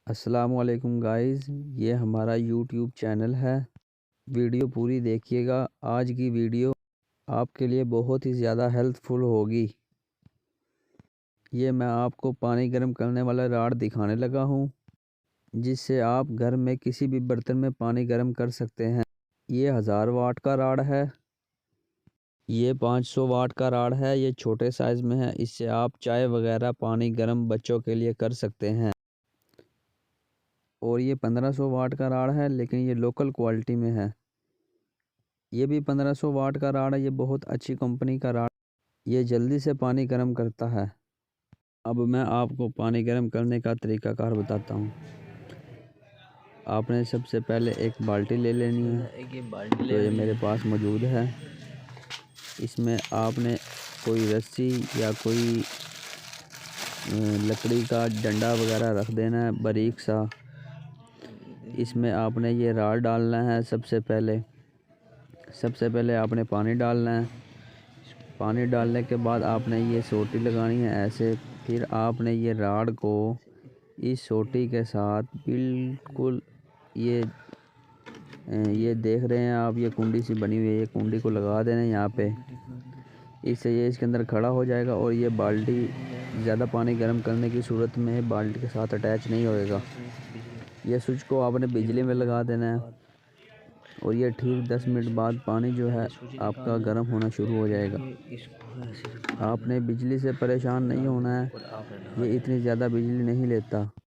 अस्सलामुअलैकुम गाइस, ये हमारा यूट्यूब चैनल है। वीडियो पूरी देखिएगा। आज की वीडियो आपके लिए बहुत ही ज़्यादा हेल्पफुल होगी। ये मैं आपको पानी गर्म करने वाला राड दिखाने लगा हूँ, जिससे आप घर में किसी भी बर्तन में पानी गर्म कर सकते हैं। ये 1000 वाट का राड है। ये 500 वाट का राड है। ये छोटे साइज़ में है। इससे आप चाय वगैरह पानी गर्म बच्चों के लिए कर सकते हैं। और ये 1500 वाट का राड है, लेकिन ये लोकल क्वालिटी में है। ये भी 1500 वाट का राड है। ये बहुत अच्छी कंपनी का राड। ये जल्दी से पानी गर्म करता है। अब मैं आपको पानी गर्म करने का तरीकाकार बताता हूँ। आपने सबसे पहले एक बाल्टी ले लेनी है, जो ये मेरे पास मौजूद है। इसमें आपने कोई रस्सी या कोई लकड़ी का डंडा वगैरह रख देना है, बारीक सा। इसमें आपने ये राड डालना है। सबसे पहले आपने पानी डालना है। पानी डालने के बाद आपने ये सोटी लगानी है ऐसे। फिर आपने ये राड को इस सोटी के साथ बिल्कुल ये देख रहे हैं आप, ये कुंडी सी बनी हुई है, ये कुंडी को लगा देना है यहाँ पे। इससे ये इसके अंदर खड़ा हो जाएगा और ये बाल्टी ज़्यादा पानी गर्म करने की सूरत में बाल्टी के साथ अटैच नहीं होएगा। ये स्विच को आपने बिजली में लगा देना है और ये ठीक 10 मिनट बाद पानी जो है आपका गर्म होना शुरू हो जाएगा। आपने बिजली से परेशान नहीं होना है। ये इतनी ज़्यादा बिजली नहीं लेता।